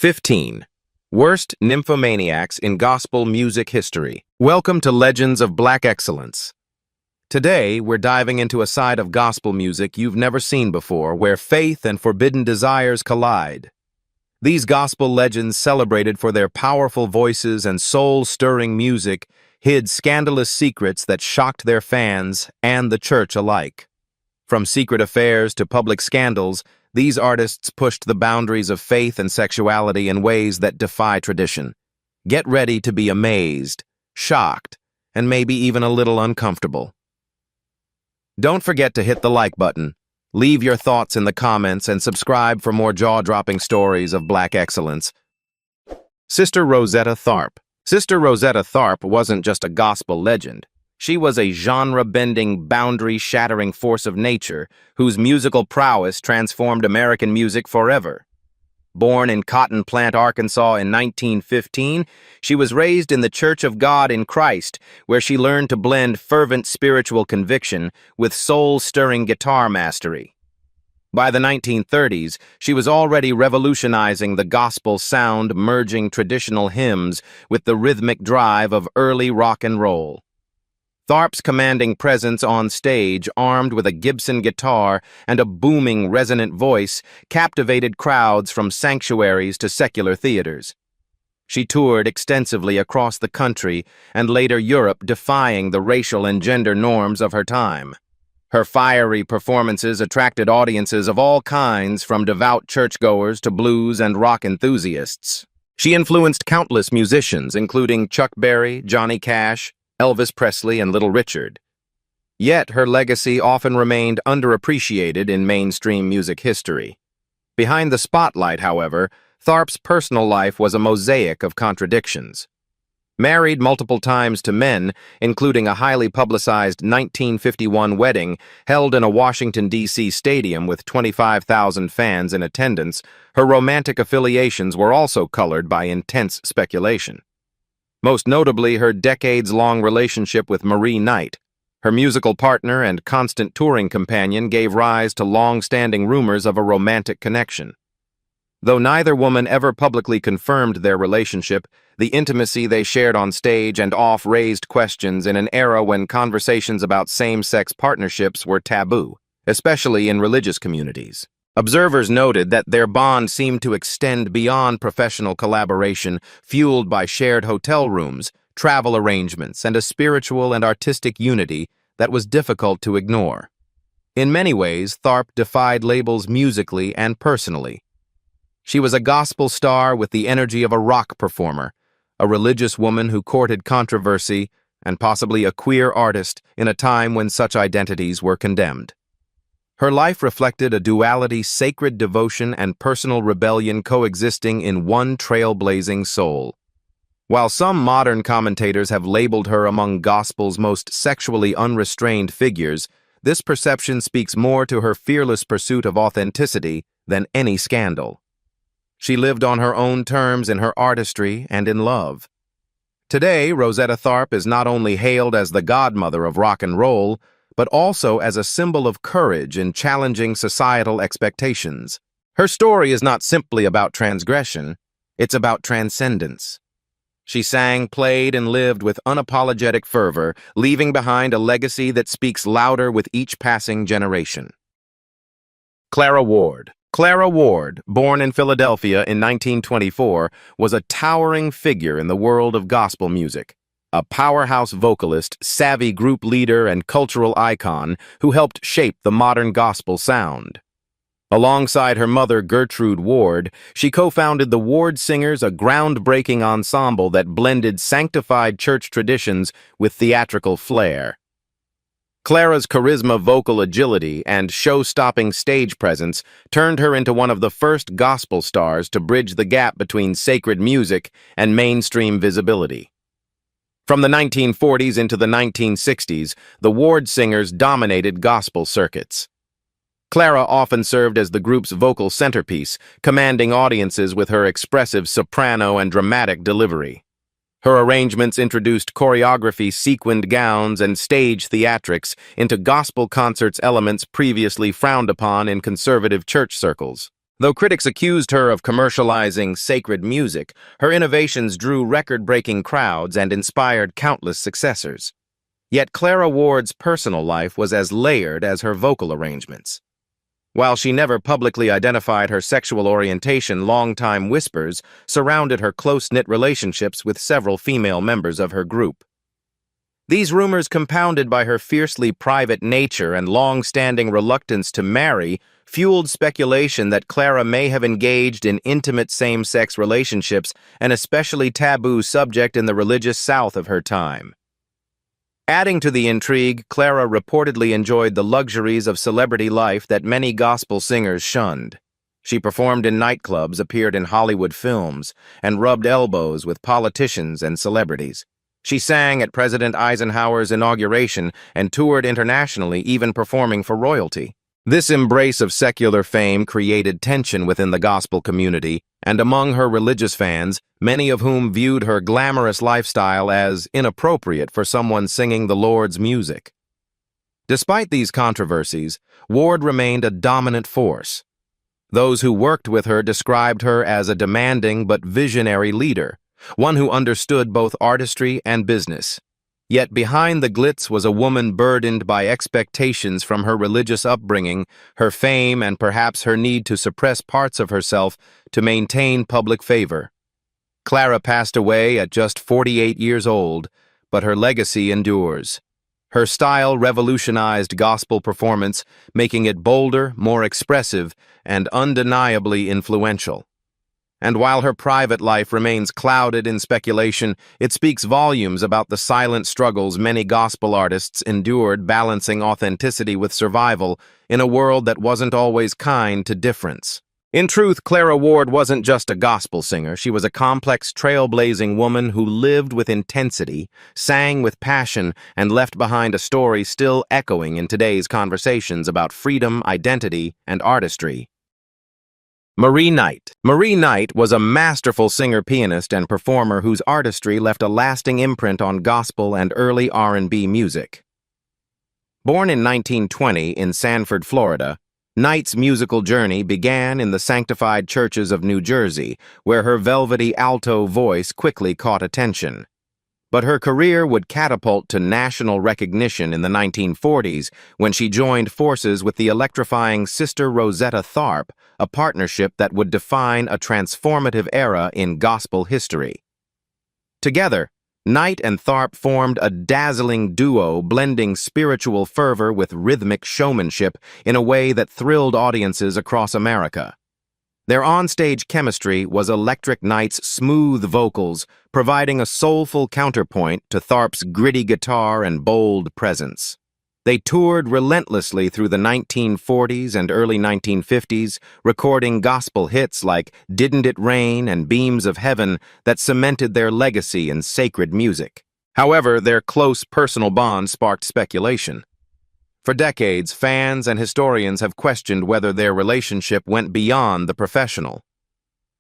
15. Worst Nymphomaniacs in Gospel Music History. Welcome to Legends of Black Excellence. Today, we're diving into a side of gospel music you've never seen before, where faith and forbidden desires collide. These gospel legends, celebrated for their powerful voices and soul-stirring music, hid scandalous secrets that shocked their fans and the church alike. From secret affairs to public scandals, these artists pushed the boundaries of faith and sexuality in ways that defy tradition. Get ready to be amazed, shocked, and maybe even a little uncomfortable. Don't forget to hit the like button, leave your thoughts in the comments, and subscribe for more jaw-dropping stories of Black excellence. Sister Rosetta Tharpe. Sister Rosetta Tharpe wasn't just a gospel legend. She was a genre-bending, boundary-shattering force of nature whose musical prowess transformed American music forever. Born in Cotton Plant, Arkansas in 1915, she was raised in the Church of God in Christ, where she learned to blend fervent spiritual conviction with soul-stirring guitar mastery. By the 1930s, she was already revolutionizing the gospel sound, merging traditional hymns with the rhythmic drive of early rock and roll. Tharpe's commanding presence on stage, armed with a Gibson guitar and a booming, resonant voice, captivated crowds from sanctuaries to secular theaters. She toured extensively across the country and later Europe, defying the racial and gender norms of her time. Her fiery performances attracted audiences of all kinds, from devout churchgoers to blues and rock enthusiasts. She influenced countless musicians, including Chuck Berry, Johnny Cash, Elvis Presley, and Little Richard. Yet her legacy often remained underappreciated in mainstream music history. Behind the spotlight, however, Tharpe's personal life was a mosaic of contradictions. Married multiple times to men, including a highly publicized 1951 wedding held in a Washington, D.C. stadium with 25,000 fans in attendance, her romantic affiliations were also colored by intense speculation. Most notably, her decades-long relationship with Marie Knight, her musical partner and constant touring companion, gave rise to long-standing rumors of a romantic connection. Though neither woman ever publicly confirmed their relationship, the intimacy they shared on stage and off raised questions in an era when conversations about same-sex partnerships were taboo, especially in religious communities. Observers noted that their bond seemed to extend beyond professional collaboration, fueled by shared hotel rooms, travel arrangements, and a spiritual and artistic unity that was difficult to ignore. In many ways, Tharpe defied labels musically and personally. She was a gospel star with the energy of a rock performer, a religious woman who courted controversy, and possibly a queer artist in a time when such identities were condemned. Her life reflected a duality: sacred devotion and personal rebellion coexisting in one trailblazing soul. While some modern commentators have labeled her among gospel's most sexually unrestrained figures, this perception speaks more to her fearless pursuit of authenticity than any scandal. She lived on her own terms in her artistry and in love. Today, Rosetta Tharpe is not only hailed as the godmother of rock and roll, but also as a symbol of courage in challenging societal expectations. Her story is not simply about transgression, it's about transcendence. She sang, played, and lived with unapologetic fervor, leaving behind a legacy that speaks louder with each passing generation. Clara Ward. Clara Ward, born in Philadelphia in 1924, was a towering figure in the world of gospel music. A powerhouse vocalist, savvy group leader, and cultural icon who helped shape the modern gospel sound. Alongside her mother, Gertrude Ward, she co-founded the Ward Singers, a groundbreaking ensemble that blended sanctified church traditions with theatrical flair. Clara's charisma, vocal agility, and show-stopping stage presence turned her into one of the first gospel stars to bridge the gap between sacred music and mainstream visibility. From the 1940s into the 1960s, the Ward Singers dominated gospel circuits. Clara often served as the group's vocal centerpiece, commanding audiences with her expressive soprano and dramatic delivery. Her arrangements introduced choreography, sequined gowns, and stage theatrics into gospel concerts, elements previously frowned upon in conservative church circles. Though critics accused her of commercializing sacred music, her innovations drew record-breaking crowds and inspired countless successors. Yet Clara Ward's personal life was as layered as her vocal arrangements. While she never publicly identified her sexual orientation, long-time whispers surrounded her close-knit relationships with several female members of her group. These rumors, compounded by her fiercely private nature and long-standing reluctance to marry, fueled speculation that Clara may have engaged in intimate same-sex relationships, an especially taboo subject in the religious South of her time. Adding to the intrigue, Clara reportedly enjoyed the luxuries of celebrity life that many gospel singers shunned. She performed in nightclubs, appeared in Hollywood films, and rubbed elbows with politicians and celebrities. She sang at President Eisenhower's inauguration and toured internationally, even performing for royalty. This embrace of secular fame created tension within the gospel community, and among her religious fans, many of whom viewed her glamorous lifestyle as inappropriate for someone singing the Lord's music. Despite these controversies, Ward remained a dominant force. Those who worked with her described her as a demanding but visionary leader, one who understood both artistry and business. Yet behind the glitz was a woman burdened by expectations from her religious upbringing, her fame, and perhaps her need to suppress parts of herself to maintain public favor. Clara passed away at just 48 years old, but her legacy endures. Her style revolutionized gospel performance, making it bolder, more expressive, and undeniably influential. And while her private life remains clouded in speculation, it speaks volumes about the silent struggles many gospel artists endured, balancing authenticity with survival in a world that wasn't always kind to difference. In truth, Clara Ward wasn't just a gospel singer. She was a complex, trailblazing woman who lived with intensity, sang with passion, and left behind a story still echoing in today's conversations about freedom, identity, and artistry. Marie Knight. Marie Knight was a masterful singer, pianist, and performer whose artistry left a lasting imprint on gospel and early R&B music. Born in 1920 in Sanford, Florida, Knight's musical journey began in the sanctified churches of New Jersey, where her velvety alto voice quickly caught attention. But her career would catapult to national recognition in the 1940s when she joined forces with the electrifying Sister Rosetta Tharpe, a partnership that would define a transformative era in gospel history. Together, Knight and Tharpe formed a dazzling duo blending spiritual fervor with rhythmic showmanship in a way that thrilled audiences across America. Their onstage chemistry was electric. Knight's smooth vocals, providing a soulful counterpoint to Tharpe's gritty guitar and bold presence. They toured relentlessly through the 1940s and early 1950s, recording gospel hits like Didn't It Rain and Beams of Heaven that cemented their legacy in sacred music. However, their close personal bond sparked speculation. For decades, fans and historians have questioned whether their relationship went beyond the professional.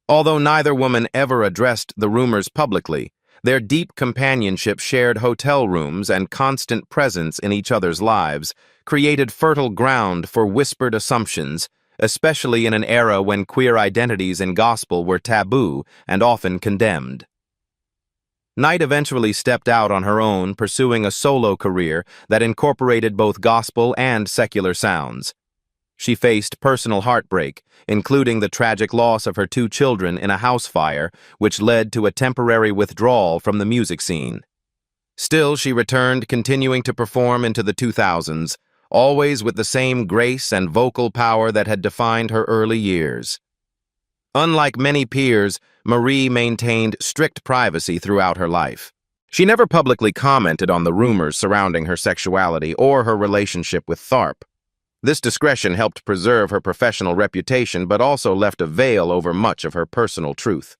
Although neither woman ever addressed the rumors publicly, their deep companionship, shared hotel rooms, and constant presence in each other's lives created fertile ground for whispered assumptions, especially in an era when queer identities in gospel were taboo and often condemned. Knight eventually stepped out on her own, pursuing a solo career that incorporated both gospel and secular sounds. She faced personal heartbreak, including the tragic loss of her 2 children in a house fire, which led to a temporary withdrawal from the music scene. Still, she returned, continuing to perform into the 2000s, always with the same grace and vocal power that had defined her early years. Unlike many peers, Marie maintained strict privacy throughout her life. She never publicly commented on the rumors surrounding her sexuality or her relationship with Tharpe. This discretion helped preserve her professional reputation but also left a veil over much of her personal truth.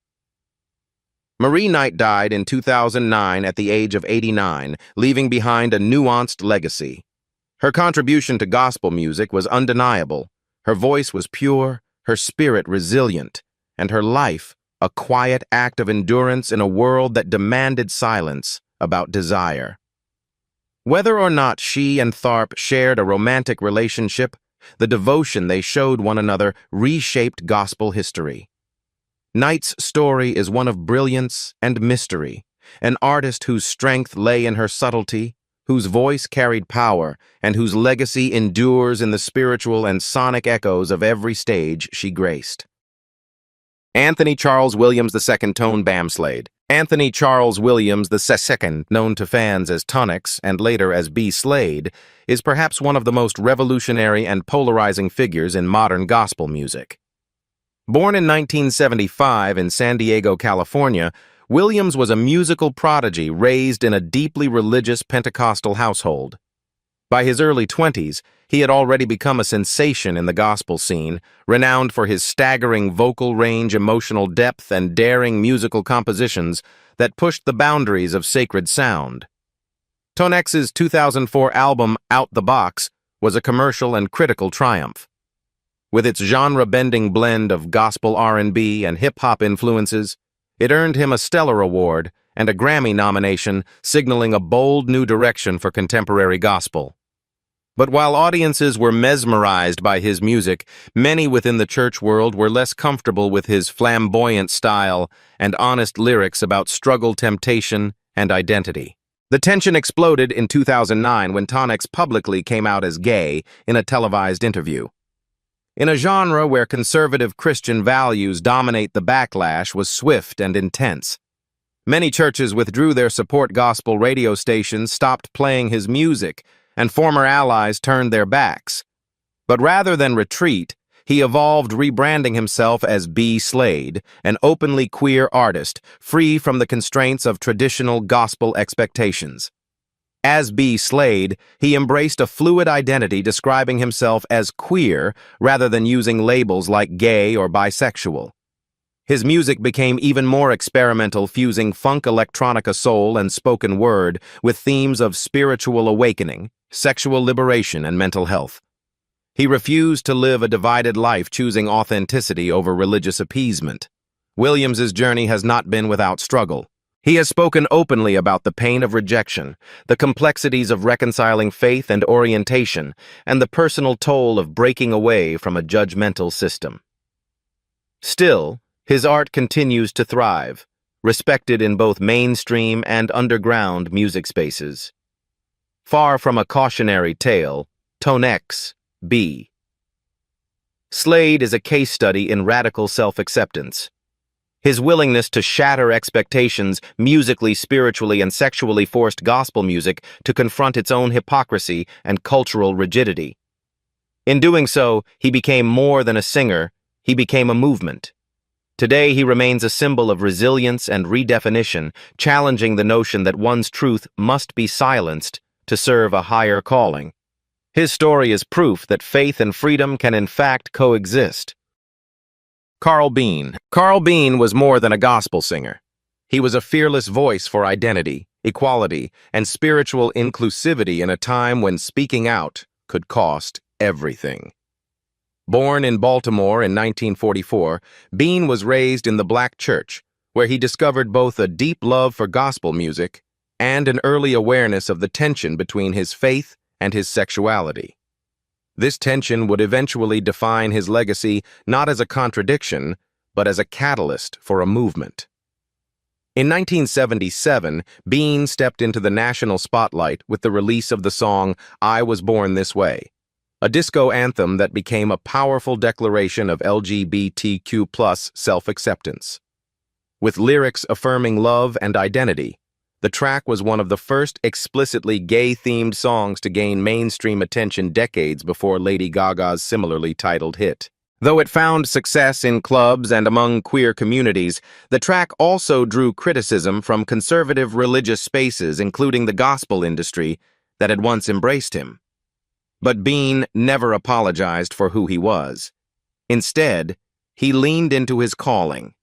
Marie Knight died in 2009 at the age of 89, leaving behind a nuanced legacy. Her contribution to gospel music was undeniable. Her voice was pure, her spirit resilient, and her life a quiet act of endurance in a world that demanded silence about desire. Whether or not she and Tharpe shared a romantic relationship, The devotion they showed one another reshaped gospel history. Knight's story is one of brilliance and mystery, an artist whose strength lay in her subtlety, whose voice carried power, and whose legacy endures in the spiritual and sonic echoes of every stage she graced. Anthony Charles Williams II Tone Bamslade. Anthony Charles Williams II, known to fans as Tonix and later as B. Slade, is perhaps one of the most revolutionary and polarizing figures in modern gospel music. Born in 1975 in San Diego, California, Williams was a musical prodigy raised in a deeply religious Pentecostal household. By his early 20s, he had already become a sensation in the gospel scene, renowned for his staggering vocal range, emotional depth, and daring musical compositions that pushed the boundaries of sacred sound. Tonix's 2004 album, Out the Box, was a commercial and critical triumph. With its genre-bending blend of gospel R&B and hip-hop influences, it earned him a Stellar Award and a Grammy nomination, signaling a bold new direction for contemporary gospel. But while audiences were mesmerized by his music, many within the church world were less comfortable with his flamboyant style and honest lyrics about struggle, temptation, and identity. The tension exploded in 2009 when Tonix publicly came out as gay in a televised interview. In a genre where conservative Christian values dominate, the backlash was swift and intense. Many churches withdrew their support, gospel radio stations stopped playing his music, and former allies turned their backs. But rather than retreat, he evolved, rebranding himself as B. Slade, an openly queer artist, free from the constraints of traditional gospel expectations. As B. Slade, he embraced a fluid identity, describing himself as queer rather than using labels like gay or bisexual. His music became even more experimental, fusing funk, electronica, soul, and spoken word with themes of spiritual awakening, sexual liberation, and mental health. He refused to live a divided life, choosing authenticity over religious appeasement. Williams's journey has not been without struggle. He has spoken openly about the pain of rejection, the complexities of reconciling faith and orientation, and the personal toll of breaking away from a judgmental system. Still, his art continues to thrive, respected in both mainstream and underground music spaces. Far from a cautionary tale, Tonix, B. Slade is a case study in radical self-acceptance. His willingness to shatter expectations, musically, spiritually, and sexually, forced gospel music to confront its own hypocrisy and cultural rigidity. In doing so, he became more than a singer, he became a movement. Today, he remains a symbol of resilience and redefinition, challenging the notion that one's truth must be silenced to serve a higher calling. His story is proof that faith and freedom can in fact coexist. Carl Bean. Carl Bean was more than a gospel singer. He was a fearless voice for identity, equality, and spiritual inclusivity in a time when speaking out could cost everything. Born in Baltimore in 1944, Bean was raised in the black church, where he discovered both a deep love for gospel music and an early awareness of the tension between his faith and his sexuality. This tension would eventually define his legacy not as a contradiction, but as a catalyst for a movement. In 1977, Bean stepped into the national spotlight with the release of the song I Was Born This Way, a disco anthem that became a powerful declaration of LGBTQ+ self-acceptance. With lyrics affirming love and identity, the track was one of the first explicitly gay-themed songs to gain mainstream attention decades before Lady Gaga's similarly titled hit. Though it found success in clubs and among queer communities, the track also drew criticism from conservative religious spaces, including the gospel industry, that had once embraced him. But Bean never apologized for who he was. Instead, he leaned into his calling.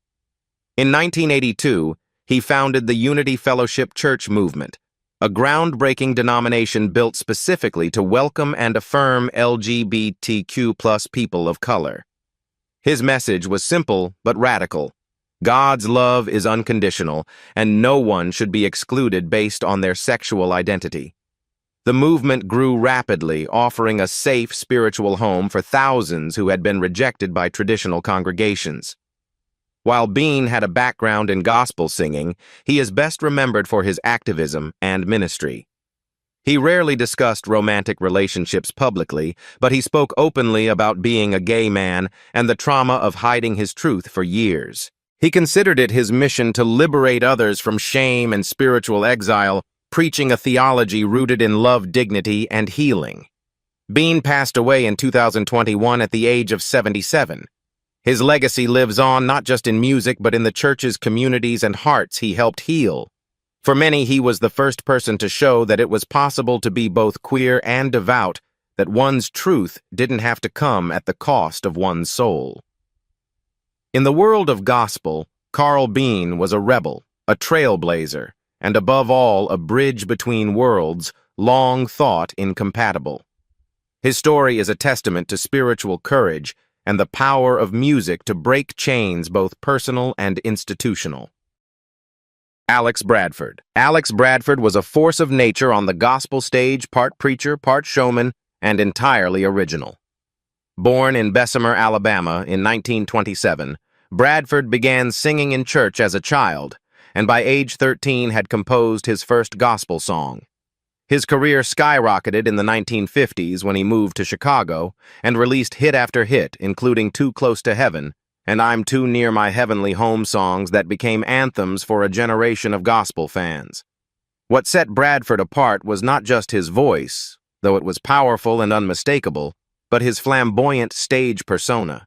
In 1982, he founded the Unity Fellowship Church movement, a groundbreaking denomination built specifically to welcome and affirm LGBTQ+ people of color. His message was simple but radical. God's love is unconditional, and no one should be excluded based on their sexual identity. The movement grew rapidly, offering a safe spiritual home for thousands who had been rejected by traditional congregations. While Bean had a background in gospel singing, he is best remembered for his activism and ministry. He rarely discussed romantic relationships publicly, but he spoke openly about being a gay man and the trauma of hiding his truth for years. He considered it his mission to liberate others from shame and spiritual exile, preaching a theology rooted in love, dignity, and healing. Bean passed away in 2021 at the age of 77. His legacy lives on not just in music but in the church's communities and hearts he helped heal. For many, he was the first person to show that it was possible to be both queer and devout, that one's truth didn't have to come at the cost of one's soul. In the world of gospel, Carl Bean was a rebel, a trailblazer, and above all, a bridge between worlds long thought incompatible. His story is a testament to spiritual courage and the power of music to break chains both personal and institutional. Alex Bradford. Alex Bradford was a force of nature on the gospel stage, part preacher, part showman, and entirely original. Born in Bessemer, Alabama in 1927, Bradford began singing in church as a child, and by age 13 had composed his first gospel song. His career skyrocketed in the 1950s when he moved to Chicago and released hit after hit, including Too Close to Heaven and I'm Too Near My Heavenly Home songs that became anthems for a generation of gospel fans. What set Bradford apart was not just his voice, though it was powerful and unmistakable, but his flamboyant stage persona.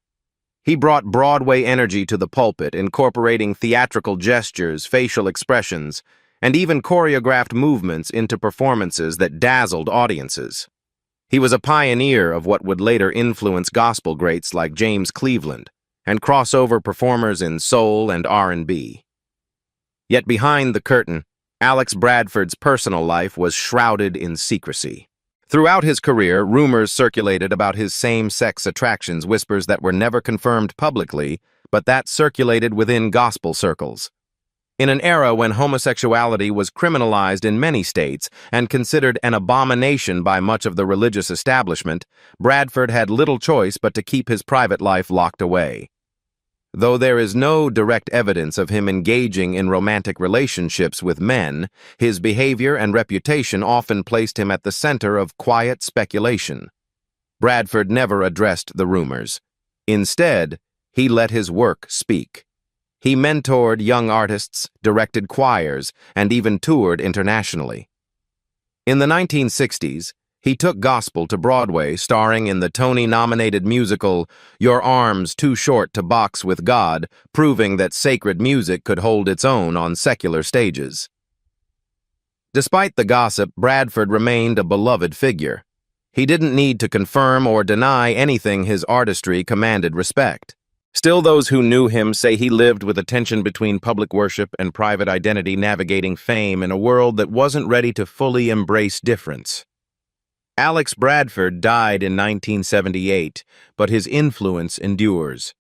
He brought Broadway energy to the pulpit, incorporating theatrical gestures, facial expressions, and even choreographed movements into performances that dazzled audiences. He was a pioneer of what would later influence gospel greats like James Cleveland and crossover performers in soul and R&B. Yet behind the curtain, Alex Bradford's personal life was shrouded in secrecy. Throughout his career, rumors circulated about his same-sex attractions, whispers that were never confirmed publicly, but that circulated within gospel circles. In an era when homosexuality was criminalized in many states and considered an abomination by much of the religious establishment, Bradford had little choice but to keep his private life locked away. Though there is no direct evidence of him engaging in romantic relationships with men, his behavior and reputation often placed him at the center of quiet speculation. Bradford never addressed the rumors. Instead, he let his work speak. He mentored young artists, directed choirs, and even toured internationally. In the 1960s, he took gospel to Broadway, starring in the Tony-nominated musical Your Arms Too Short to Box with God, proving that sacred music could hold its own on secular stages. Despite the gossip, Bradford remained a beloved figure. He didn't need to confirm or deny anything. His artistry commanded respect. Still, those who knew him say he lived with a tension between public worship and private identity, navigating fame in a world that wasn't ready to fully embrace difference. Alex Bradford died in 1978, but his influence endures.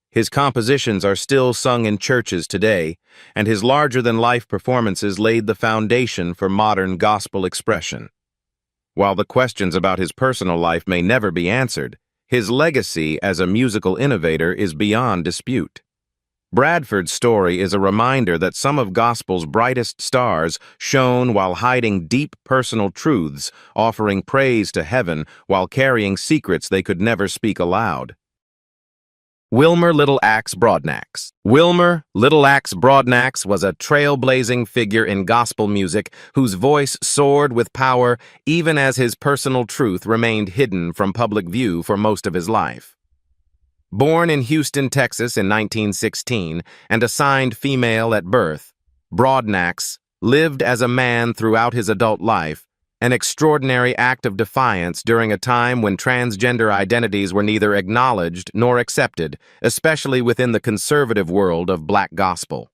His compositions are still sung in churches today, and his larger-than-life performances laid the foundation for modern gospel expression. While the questions about his personal life may never be answered, his legacy as a musical innovator is beyond dispute. Bradford's story is a reminder that some of gospel's brightest stars shone while hiding deep personal truths, offering praise to heaven while carrying secrets they could never speak aloud. Wilmer Little Axe Broadnax. Wilmer Little Axe Broadnax was a trailblazing figure in gospel music whose voice soared with power even as his personal truth remained hidden from public view for most of his life. Born in Houston, Texas in 1916 and assigned female at birth, Broadnax lived as a man throughout his adult life, an extraordinary act of defiance during a time when transgender identities were neither acknowledged nor accepted, especially within the conservative world of black gospel.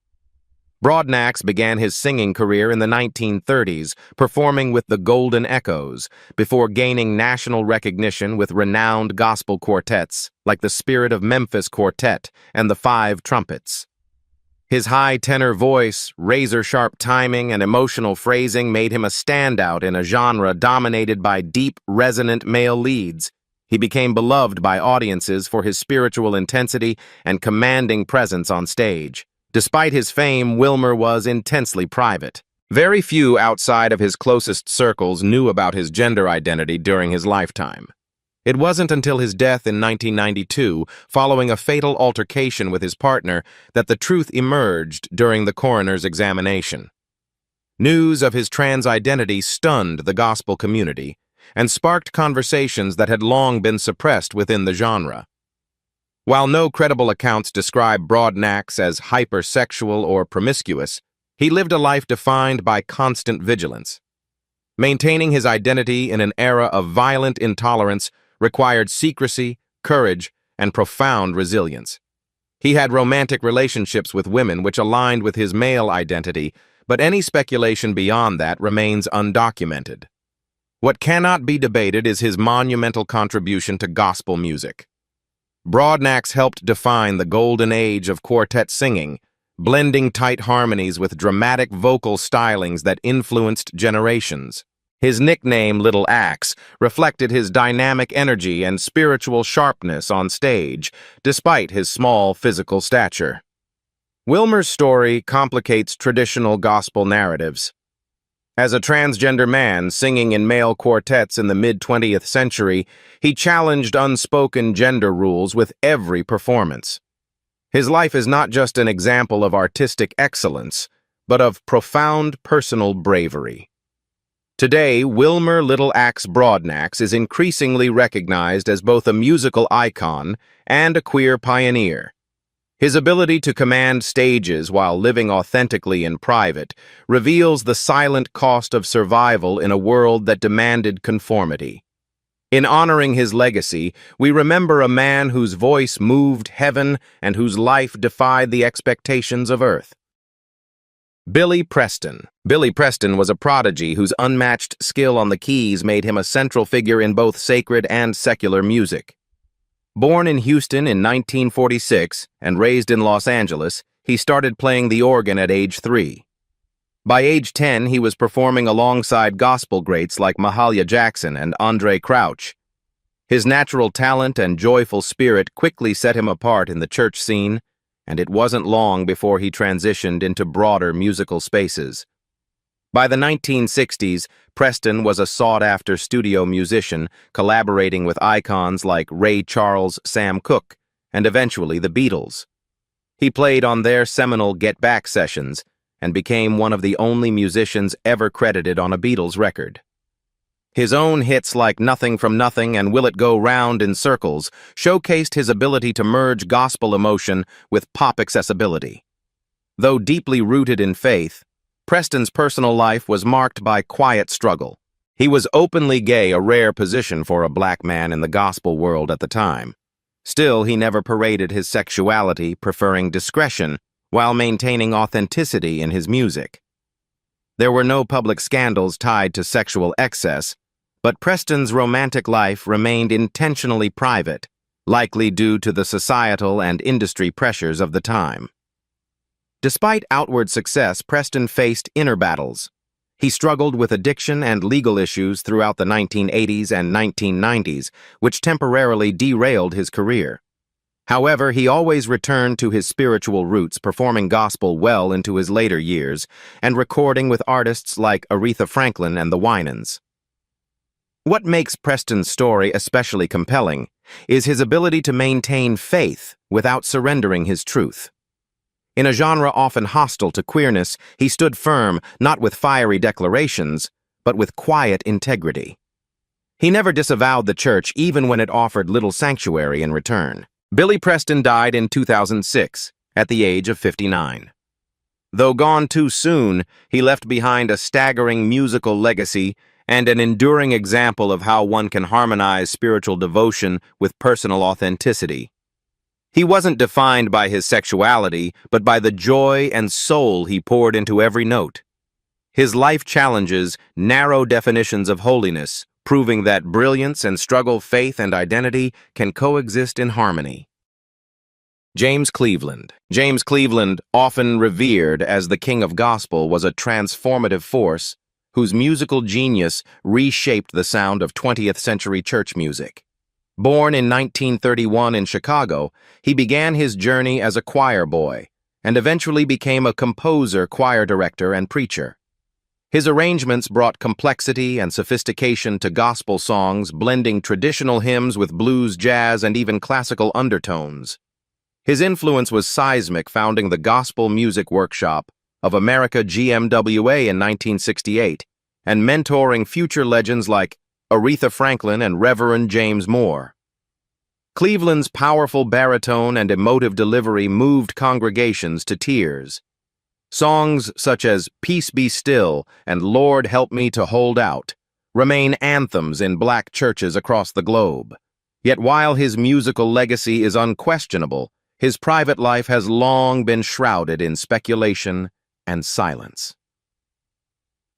Broadnax began his singing career in the 1930s, performing with the Golden Echoes, before gaining national recognition with renowned gospel quartets like the Spirit of Memphis Quartet and the Five Trumpets. His high tenor voice, razor-sharp timing, and emotional phrasing made him a standout in a genre dominated by deep, resonant male leads. He became beloved by audiences for his spiritual intensity and commanding presence on stage. Despite his fame, Wilmer was intensely private. Very few outside of his closest circles knew about his gender identity during his lifetime. It wasn't until his death in 1992, following a fatal altercation with his partner, that the truth emerged during the coroner's examination. News of his trans identity stunned the gospel community and sparked conversations that had long been suppressed within the genre. While no credible accounts describe Broadnax as hypersexual or promiscuous, he lived a life defined by constant vigilance. Maintaining his identity in an era of violent intolerance required secrecy, courage, and profound resilience. He had romantic relationships with women which aligned with his male identity, but any speculation beyond that remains undocumented. What cannot be debated is his monumental contribution to gospel music. Broadnax helped define the golden age of quartet singing, blending tight harmonies with dramatic vocal stylings that influenced generations. His nickname, Little Axe, reflected his dynamic energy and spiritual sharpness on stage, despite his small physical stature. Wilmer's story complicates traditional gospel narratives. As a transgender man singing in male quartets in the mid-20th century, he challenged unspoken gender rules with every performance. His life is not just an example of artistic excellence, but of profound personal bravery. Today, Wilmer Little Axe Broadnax is increasingly recognized as both a musical icon and a queer pioneer. His ability to command stages while living authentically in private reveals the silent cost of survival in a world that demanded conformity. In honoring his legacy, we remember a man whose voice moved heaven and whose life defied the expectations of earth. Billy Preston. Billy Preston was a prodigy whose unmatched skill on the keys made him a central figure in both sacred and secular music. Born in Houston in 1946 and raised in Los Angeles, he started playing the organ at age 3. By age 10, he was performing alongside gospel greats like Mahalia Jackson and Andre Crouch. His natural talent and joyful spirit quickly set him apart in the church scene, and it wasn't long before he transitioned into broader musical spaces. By the 1960s, Preston was a sought-after studio musician, collaborating with icons like Ray Charles, Sam Cooke, and eventually the Beatles. He played on their seminal Get Back sessions and became one of the only musicians ever credited on a Beatles record. His own hits like Nothing from Nothing and Will It Go Round in Circles showcased his ability to merge gospel emotion with pop accessibility. Though deeply rooted in faith, Preston's personal life was marked by quiet struggle. He was openly gay, a rare position for a black man in the gospel world at the time. Still, he never paraded his sexuality, preferring discretion while maintaining authenticity in his music. There were no public scandals tied to sexual excess, but Preston's romantic life remained intentionally private, likely due to the societal and industry pressures of the time. Despite outward success, Preston faced inner battles. He struggled with addiction and legal issues throughout the 1980s and 1990s, which temporarily derailed his career. However, he always returned to his spiritual roots, performing gospel well into his later years and recording with artists like Aretha Franklin and the Winans. What makes Preston's story especially compelling is his ability to maintain faith without surrendering his truth. In a genre often hostile to queerness, he stood firm, not with fiery declarations, but with quiet integrity. He never disavowed the church even when it offered little sanctuary in return. Billy Preston died in 2006, at the age of 59. Though gone too soon, he left behind a staggering musical legacy and an enduring example of how one can harmonize spiritual devotion with personal authenticity. He wasn't defined by his sexuality, but by the joy and soul he poured into every note. His life challenges narrow definitions of holiness, proving that brilliance and struggle, faith and identity can coexist in harmony. James Cleveland. James Cleveland, often revered as the king of gospel, was a transformative force whose musical genius reshaped the sound of 20th century church music. Born in 1931 in Chicago, he began his journey as a choir boy and eventually became a composer, choir director, and preacher. His arrangements brought complexity and sophistication to gospel songs, blending traditional hymns with blues, jazz, and even classical undertones. His influence was seismic, founding the Gospel Music Workshop of America GMWA in 1968 and mentoring future legends like Aretha Franklin and Reverend James Moore. Cleveland's powerful baritone and emotive delivery moved congregations to tears. Songs such as Peace Be Still and Lord Help Me to Hold Out remain anthems in black churches across the globe. Yet while his musical legacy is unquestionable, his private life has long been shrouded in speculation and silence.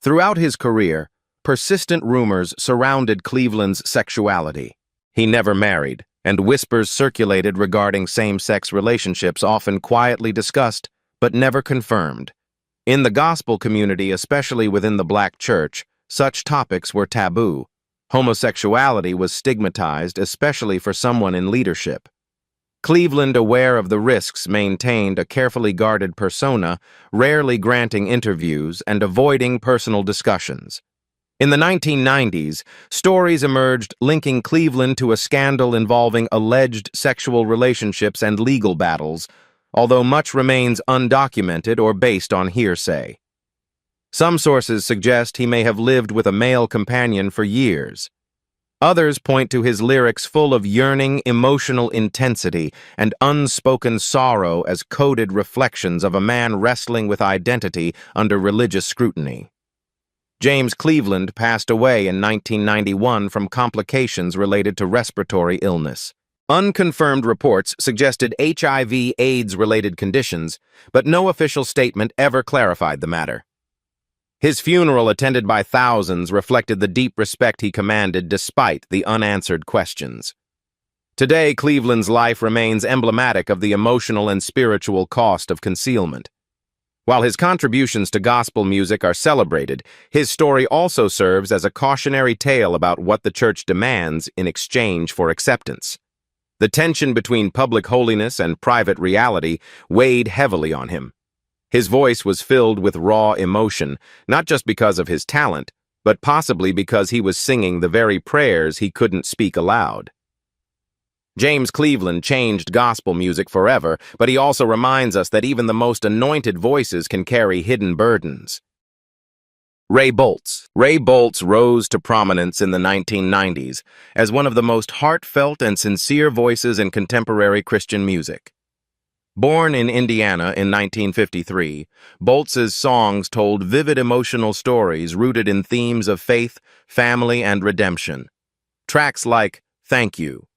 Throughout his career, persistent rumors surrounded Cleveland's sexuality. He never married, and whispers circulated regarding same-sex relationships, often quietly discussed but never confirmed. In the gospel community, especially within the black church, such topics were taboo. Homosexuality was stigmatized, especially for someone in leadership. Cleveland, aware of the risks, maintained a carefully guarded persona, rarely granting interviews and avoiding personal discussions. In the 1990s, stories emerged linking Cleveland to a scandal involving alleged sexual relationships and legal battles, although much remains undocumented or based on hearsay. Some sources suggest he may have lived with a male companion for years. Others point to his lyrics full of yearning, emotional intensity, and unspoken sorrow as coded reflections of a man wrestling with identity under religious scrutiny. James Cleveland passed away in 1991 from complications related to respiratory illness. Unconfirmed reports suggested HIV/AIDS-related conditions, but no official statement ever clarified the matter. His funeral, attended by thousands, reflected the deep respect he commanded despite the unanswered questions. Today, Cleveland's life remains emblematic of the emotional and spiritual cost of concealment. While his contributions to gospel music are celebrated, his story also serves as a cautionary tale about what the church demands in exchange for acceptance. The tension between public holiness and private reality weighed heavily on him. His voice was filled with raw emotion, not just because of his talent, but possibly because he was singing the very prayers he couldn't speak aloud. James Cleveland changed gospel music forever, but he also reminds us that even the most anointed voices can carry hidden burdens. Ray Boltz. Ray Boltz rose to prominence in the 1990s as one of the most heartfelt and sincere voices in contemporary Christian music. Born in Indiana in 1953, Boltz's songs told vivid emotional stories rooted in themes of faith, family, and redemption. Tracks like Thank You,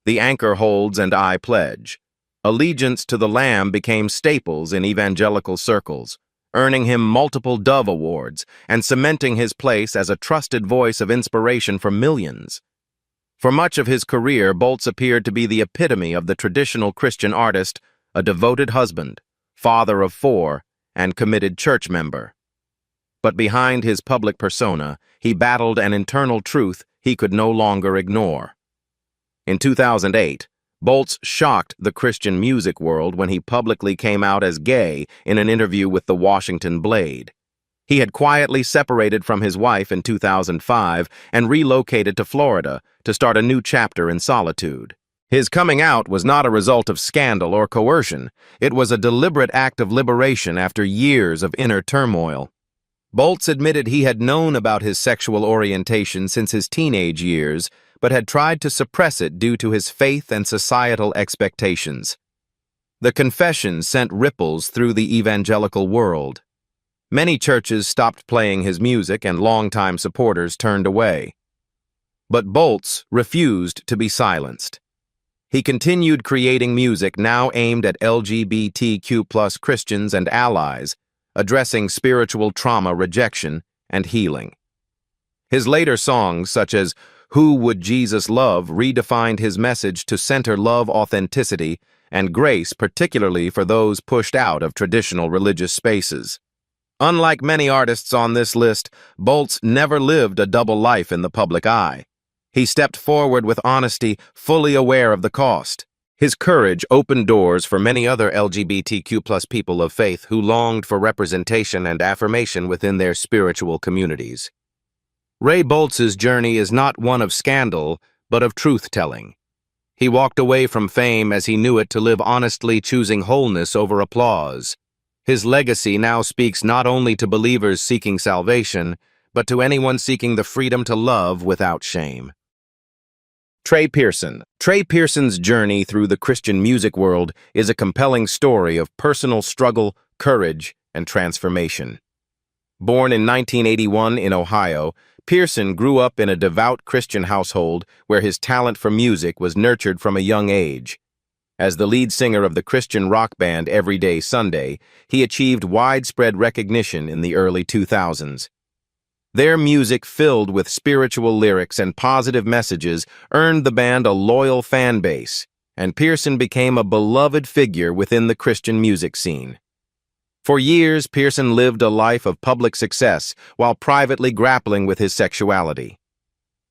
The Anchor Holds and I Pledge, Allegiance to the Lamb became staples in evangelical circles, earning him multiple Dove Awards and cementing his place as a trusted voice of inspiration for millions. For much of his career, Boltz appeared to be the epitome of the traditional Christian artist, a devoted husband, father of 4, and committed church member. But behind his public persona, he battled an internal truth he could no longer ignore. In 2008, Boltz shocked the Christian music world when he publicly came out as gay in an interview with the Washington Blade. He had quietly separated from his wife in 2005 and relocated to Florida to start a new chapter in solitude. His coming out was not a result of scandal or coercion. It was a deliberate act of liberation after years of inner turmoil. Boltz admitted he had known about his sexual orientation since his teenage years, but had tried to suppress it due to his faith and societal expectations. The confession sent ripples through the evangelical world. Many churches stopped playing his music and longtime supporters turned away. But Boltz refused to be silenced. He continued creating music now aimed at LGBTQ+ Christians and allies, addressing spiritual trauma, rejection, and healing. His later songs, such as Who Would Jesus Love, redefined his message to center love, authenticity, and grace, particularly for those pushed out of traditional religious spaces. Unlike many artists on this list, Boltz never lived a double life in the public eye. He stepped forward with honesty, fully aware of the cost. His courage opened doors for many other LGBTQ+ people of faith who longed for representation and affirmation within their spiritual communities. Ray Boltz's journey is not one of scandal, but of truth-telling. He walked away from fame as he knew it to live honestly, choosing wholeness over applause. His legacy now speaks not only to believers seeking salvation, but to anyone seeking the freedom to love without shame. Trey Pearson. Trey Pearson's journey through the Christian music world is a compelling story of personal struggle, courage, and transformation. Born in 1981 in Ohio, Pearson grew up in a devout Christian household where his talent for music was nurtured from a young age. As the lead singer of the Christian rock band Everyday Sunday, he achieved widespread recognition in the early 2000s. Their music, filled with spiritual lyrics and positive messages, earned the band a loyal fan base, and Pearson became a beloved figure within the Christian music scene. For years, Pearson lived a life of public success while privately grappling with his sexuality.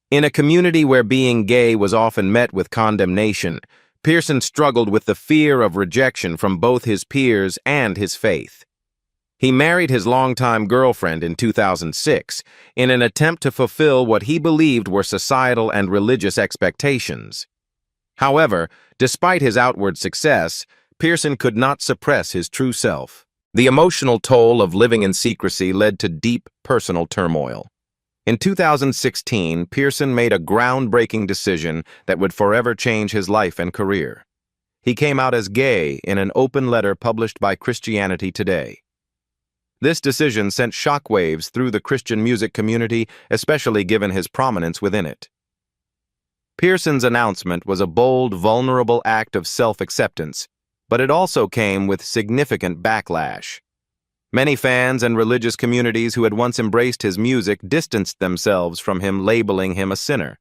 In a community where being gay was often met with condemnation, Pearson struggled with the fear of rejection from both his peers and his faith. He married his longtime girlfriend in 2006 in an attempt to fulfill what he believed were societal and religious expectations. However, despite his outward success, Pearson could not suppress his true self. The emotional toll of living in secrecy led to deep personal turmoil. In 2016, Pearson made a groundbreaking decision that would forever change his life and career. He came out as gay in an open letter published by Christianity Today. This decision sent shockwaves through the Christian music community, especially given his prominence within it. Pearson's announcement was a bold, vulnerable act of self-acceptance, but it also came with significant backlash. Many fans and religious communities who had once embraced his music distanced themselves from him, labeling him a sinner.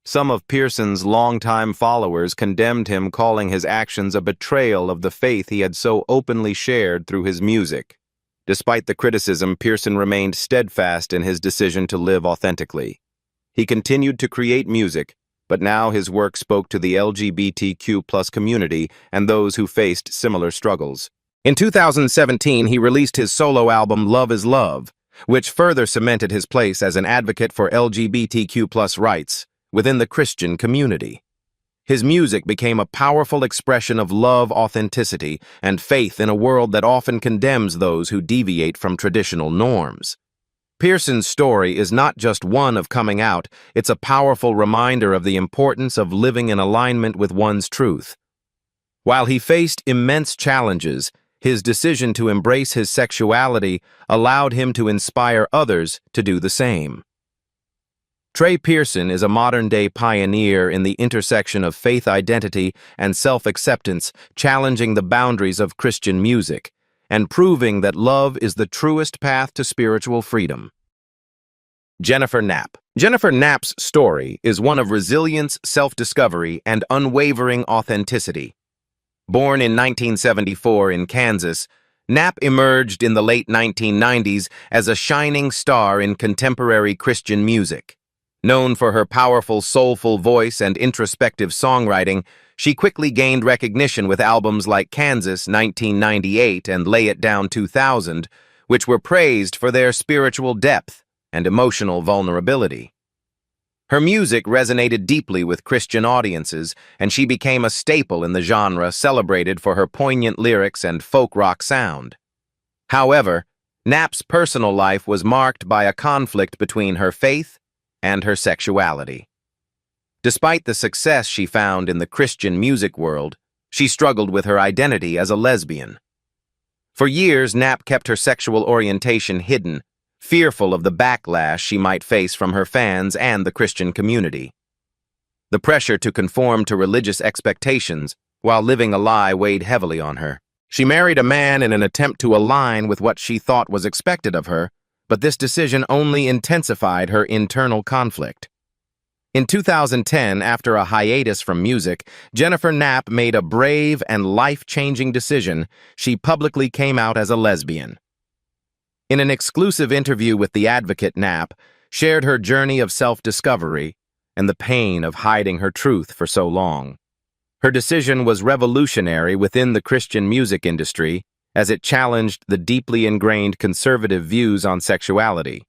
Some of Pearson's longtime followers condemned him, calling his actions a betrayal of the faith he had so openly shared through his music. Despite the criticism, Pearson remained steadfast in his decision to live authentically. He continued to create music, but now his work spoke to the LGBTQ+ community and those who faced similar struggles. In 2017, he released his solo album Love is Love, which further cemented his place as an advocate for LGBTQ+ rights within the Christian community. His music became a powerful expression of love, authenticity, and faith in a world that often condemns those who deviate from traditional norms. Pearson's story is not just one of coming out, it's a powerful reminder of the importance of living in alignment with one's truth. While he faced immense challenges, his decision to embrace his sexuality allowed him to inspire others to do the same. Trey Pearson is a modern-day pioneer in the intersection of faith identity and self-acceptance, challenging the boundaries of Christian music, and proving that love is the truest path to spiritual freedom. Jennifer Knapp. Jennifer Knapp's story is one of resilience, self-discovery, and unwavering authenticity. Born in 1974 in Kansas, Knapp emerged in the late 1990s as a shining star in contemporary Christian music. Known for her powerful, soulful voice and introspective songwriting, she quickly gained recognition with albums like Kansas 1998 and Lay It Down 2000, which were praised for their spiritual depth and emotional vulnerability. Her music resonated deeply with Christian audiences, and she became a staple in the genre, celebrated for her poignant lyrics and folk rock sound. However, Knapp's personal life was marked by a conflict between her faith and her sexuality. Despite the success she found in the Christian music world, she struggled with her identity as a lesbian. For years, Knapp kept her sexual orientation hidden, fearful of the backlash she might face from her fans and the Christian community. The pressure to conform to religious expectations while living a lie weighed heavily on her. She married a man in an attempt to align with what she thought was expected of her, but this decision only intensified her internal conflict. In 2010, after a hiatus from music, Jennifer Knapp made a brave and life-changing decision. She publicly came out as a lesbian. In an exclusive interview with The Advocate, Knapp shared her journey of self-discovery and the pain of hiding her truth for so long. Her decision was revolutionary within the Christian music industry as it challenged the deeply ingrained conservative views on sexuality.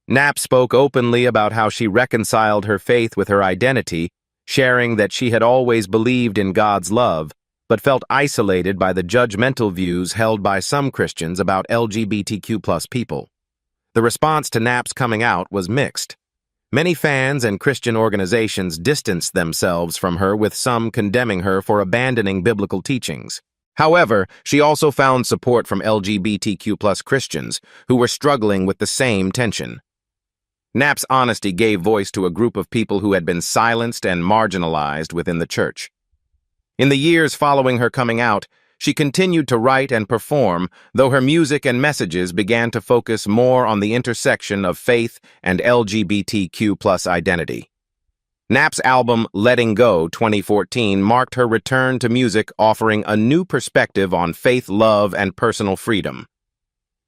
Knapp spoke openly about how she reconciled her faith with her identity, sharing that she had always believed in God's love, but felt isolated by the judgmental views held by some Christians about LGBTQ+ people. The response to Knapp's coming out was mixed. Many fans and Christian organizations distanced themselves from her, with some condemning her for abandoning biblical teachings. However, she also found support from LGBTQ+ Christians who were struggling with the same tension. Knapp's honesty gave voice to a group of people who had been silenced and marginalized within the church. In the years following her coming out, she continued to write and perform, though her music and messages began to focus more on the intersection of faith and LGBTQ+ identity. Knapp's album Letting Go 2014 marked her return to music, offering a new perspective on faith, love, and personal freedom.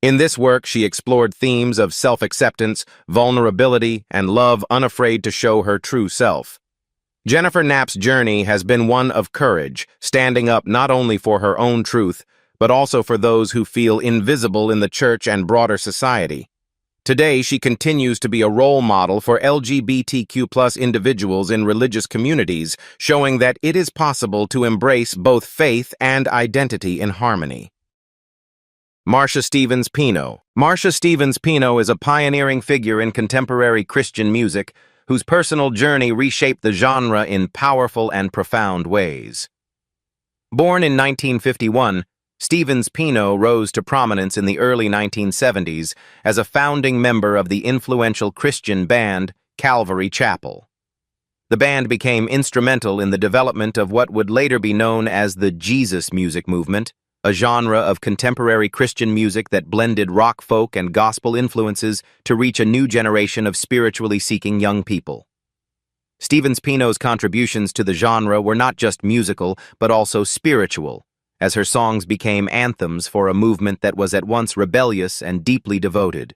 In this work, she explored themes of self-acceptance, vulnerability, and love, unafraid to show her true self. Jennifer Knapp's journey has been one of courage, standing up not only for her own truth, but also for those who feel invisible in the church and broader society. Today, she continues to be a role model for LGBTQ+ individuals in religious communities, showing that it is possible to embrace both faith and identity in harmony. Marcia Stevens Pino. Marcia Stevens Pino is a pioneering figure in contemporary Christian music whose personal journey reshaped the genre in powerful and profound ways. Born in 1951, Stevens Pino rose to prominence in the early 1970s as a founding member of the influential Christian band Calvary Chapel. The band became instrumental in the development of what would later be known as the Jesus music movement, a genre of contemporary Christian music that blended rock, folk, and gospel influences to reach a new generation of spiritually seeking young people. Stevens Pino's contributions to the genre were not just musical, but also spiritual, as her songs became anthems for a movement that was at once rebellious and deeply devoted.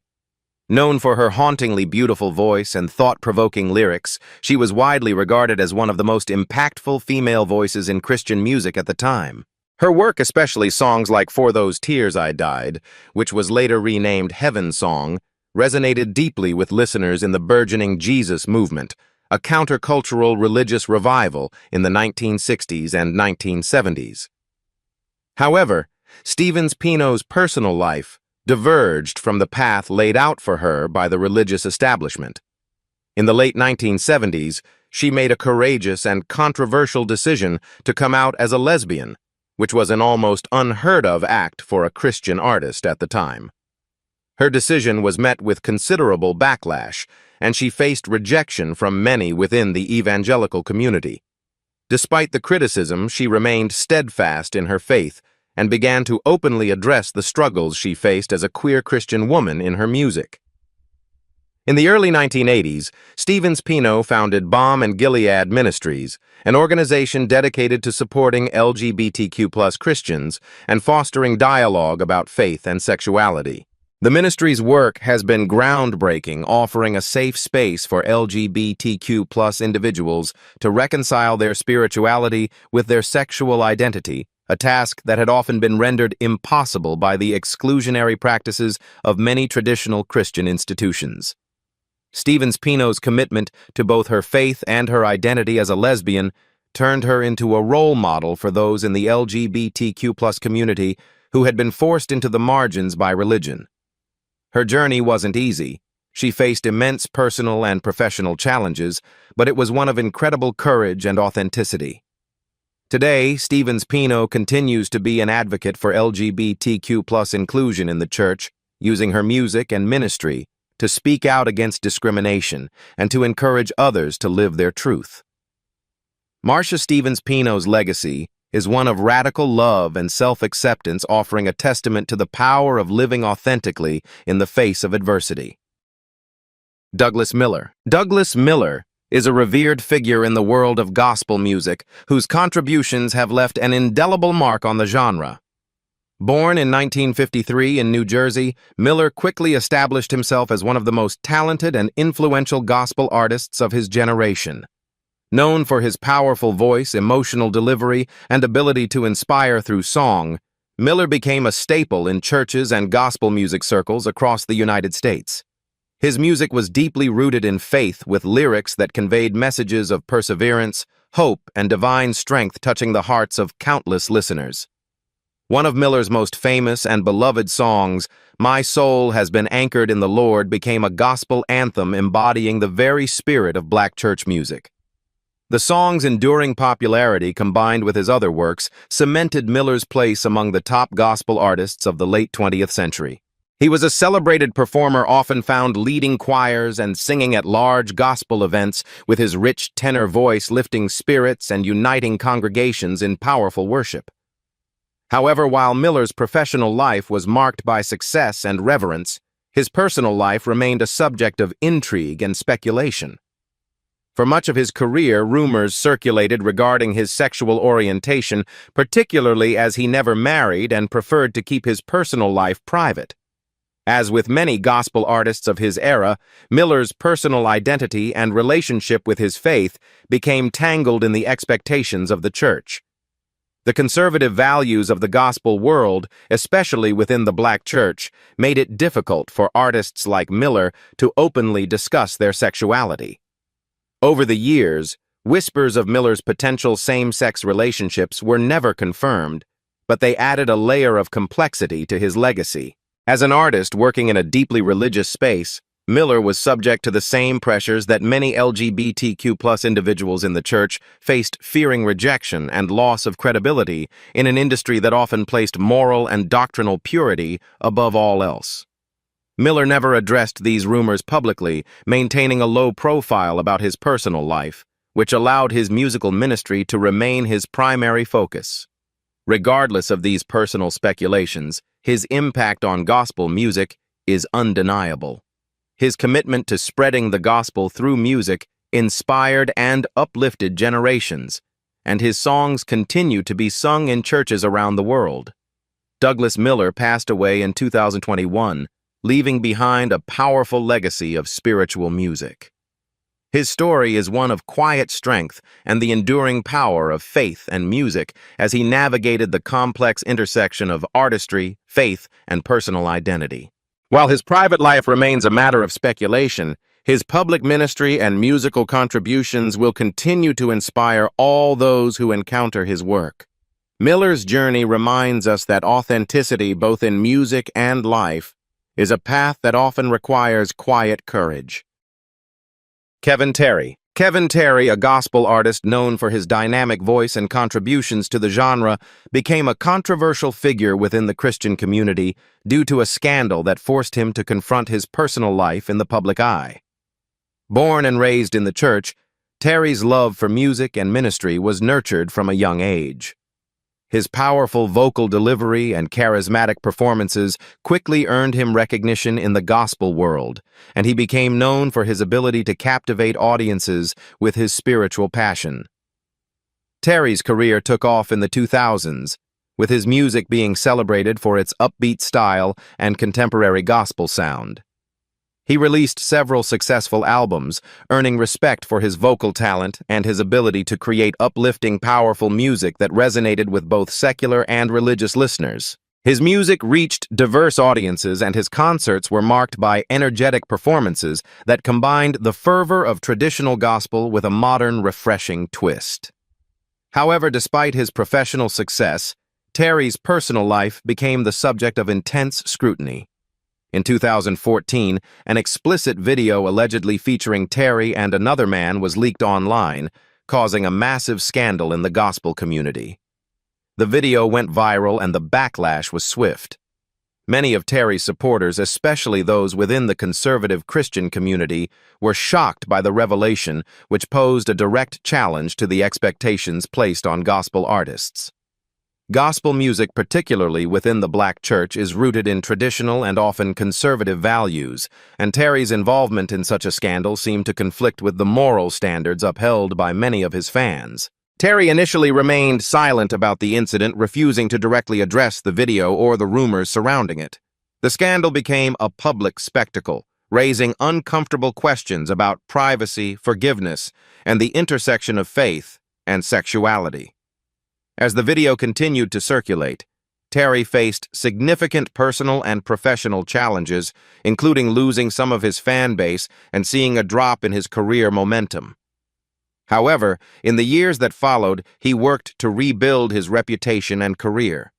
Known for her hauntingly beautiful voice and thought-provoking lyrics, she was widely regarded as one of the most impactful female voices in Christian music at the time. Her work, especially songs like For Those Tears I Died, which was later renamed Heaven Song, resonated deeply with listeners in the burgeoning Jesus movement, a countercultural religious revival in the 1960s and 1970s. However, Stevens Pino's personal life diverged from the path laid out for her by the religious establishment. In the late 1970s, she made a courageous and controversial decision to come out as a lesbian, which was an almost unheard-of act for a Christian artist at the time. Her decision was met with considerable backlash, and she faced rejection from many within the evangelical community. Despite the criticism, she remained steadfast in her faith and began to openly address the struggles she faced as a queer Christian woman in her music. In the early 1980s, Stevens Pino founded Balm and Gilead Ministries, an organization dedicated to supporting LGBTQ+ Christians and fostering dialogue about faith and sexuality. The ministry's work has been groundbreaking, offering a safe space for LGBTQ+ individuals to reconcile their spirituality with their sexual identity, a task that had often been rendered impossible by the exclusionary practices of many traditional Christian institutions. Stevens Pino's commitment to both her faith and her identity as a lesbian turned her into a role model for those in the LGBTQ+ community who had been forced into the margins by religion. Her journey wasn't easy. She faced immense personal and professional challenges, but it was one of incredible courage and authenticity. Today, Stevens Pino continues to be an advocate for LGBTQ+ inclusion in the church, using her music and ministry to speak out against discrimination and to encourage others to live their truth. Marcia Stevens Pino's legacy is one of radical love and self-acceptance, offering a testament to the power of living authentically in the face of adversity. Douglas Miller. Douglas Miller is a revered figure in the world of gospel music, whose contributions have left an indelible mark on the genre. Born in 1953 in New Jersey, Miller quickly established himself as one of the most talented and influential gospel artists of his generation. Known for his powerful voice, emotional delivery, and ability to inspire through song, Miller became a staple in churches and gospel music circles across the United States. His music was deeply rooted in faith, with lyrics that conveyed messages of perseverance, hope, and divine strength touching the hearts of countless listeners. One of Miller's most famous and beloved songs, "My Soul Has Been Anchored in the Lord," became a gospel anthem embodying the very spirit of Black church music. The song's enduring popularity, combined with his other works, cemented Miller's place among the top gospel artists of the late 20th century. He was a celebrated performer, often found leading choirs and singing at large gospel events, with his rich tenor voice lifting spirits and uniting congregations in powerful worship. However, while Miller's professional life was marked by success and reverence, his personal life remained a subject of intrigue and speculation. For much of his career, rumors circulated regarding his sexual orientation, particularly as he never married and preferred to keep his personal life private. As with many gospel artists of his era, Miller's personal identity and relationship with his faith became tangled in the expectations of the church. The conservative values of the gospel world, especially within the Black church, made it difficult for artists like Miller to openly discuss their sexuality. Over the years, whispers of Miller's potential same-sex relationships were never confirmed, but they added a layer of complexity to his legacy. As an artist working in a deeply religious space, Miller was subject to the same pressures that many LGBTQ+ individuals in the church faced, fearing rejection and loss of credibility in an industry that often placed moral and doctrinal purity above all else. Miller never addressed these rumors publicly, maintaining a low profile about his personal life, which allowed his musical ministry to remain his primary focus. Regardless of these personal speculations, his impact on gospel music is undeniable. His commitment to spreading the gospel through music inspired and uplifted generations, and his songs continue to be sung in churches around the world. Douglas Miller passed away in 2021, leaving behind a powerful legacy of spiritual music. His story is one of quiet strength and the enduring power of faith and music as he navigated the complex intersection of artistry, faith, and personal identity. While his private life remains a matter of speculation, his public ministry and musical contributions will continue to inspire all those who encounter his work. Miller's journey reminds us that authenticity, both in music and life, is a path that often requires quiet courage. Kevin Terry. Kevin Terry, a gospel artist known for his dynamic voice and contributions to the genre, became a controversial figure within the Christian community due to a scandal that forced him to confront his personal life in the public eye. Born and raised in the church, Terry's love for music and ministry was nurtured from a young age. His powerful vocal delivery and charismatic performances quickly earned him recognition in the gospel world, and he became known for his ability to captivate audiences with his spiritual passion. Terry's career took off in the 2000s, with his music being celebrated for its upbeat style and contemporary gospel sound. He released several successful albums, earning respect for his vocal talent and his ability to create uplifting, powerful music that resonated with both secular and religious listeners. His music reached diverse audiences, and his concerts were marked by energetic performances that combined the fervor of traditional gospel with a modern, refreshing twist. However, despite his professional success, Terry's personal life became the subject of intense scrutiny. In 2014, an explicit video allegedly featuring Terry and another man was leaked online, causing a massive scandal in the gospel community. The video went viral and the backlash was swift. Many of Terry's supporters, especially those within the conservative Christian community, were shocked by the revelation, which posed a direct challenge to the expectations placed on gospel artists. Gospel music, particularly within the Black church, is rooted in traditional and often conservative values, and Terry's involvement in such a scandal seemed to conflict with the moral standards upheld by many of his fans. Terry initially remained silent about the incident, refusing to directly address the video or the rumors surrounding it. The scandal became a public spectacle, raising uncomfortable questions about privacy, forgiveness, and the intersection of faith and sexuality. As the video continued to circulate, Terry faced significant personal and professional challenges, including losing some of his fan base and seeing a drop in his career momentum. However, in the years that followed, he worked to rebuild his reputation and career.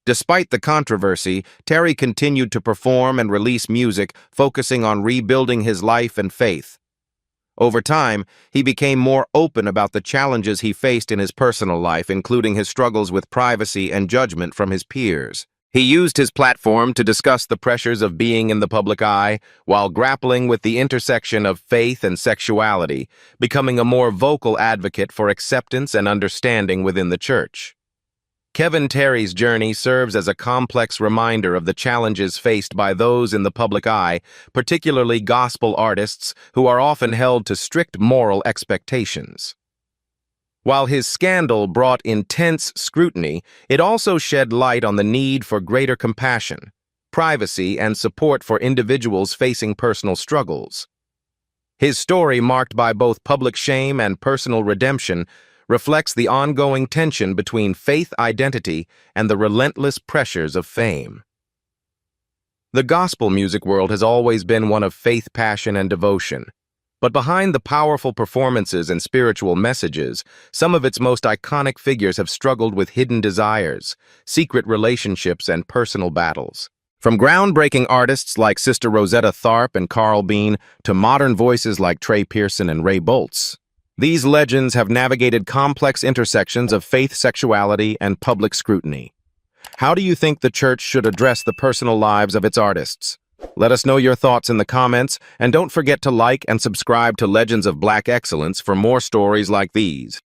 Despite the controversy, Terry continued to perform and release music, focusing on rebuilding his life and faith. Over time, he became more open about the challenges he faced in his personal life, including his struggles with privacy and judgment from his peers. He used his platform to discuss the pressures of being in the public eye while grappling with the intersection of faith and sexuality, becoming a more vocal advocate for acceptance and understanding within the church. Kevin Terry's journey serves as a complex reminder of the challenges faced by those in the public eye, particularly gospel artists who are often held to strict moral expectations. While his scandal brought intense scrutiny, it also shed light on the need for greater compassion, privacy, and support for individuals facing personal struggles. His story, marked by both public shame and personal redemption, reflects the ongoing tension between faith identity and the relentless pressures of fame. The gospel music world has always been one of faith, passion, and devotion. But behind the powerful performances and spiritual messages, some of its most iconic figures have struggled with hidden desires, secret relationships, and personal battles. From groundbreaking artists like Sister Rosetta Tharpe and Carl Bean to modern voices like Trey Pearson and Ray Boltz, these legends have navigated complex intersections of faith, sexuality, and public scrutiny. How do you think the church should address the personal lives of its artists? Let us know your thoughts in the comments, and don't forget to like and subscribe to Legends of Black Excellence for more stories like these.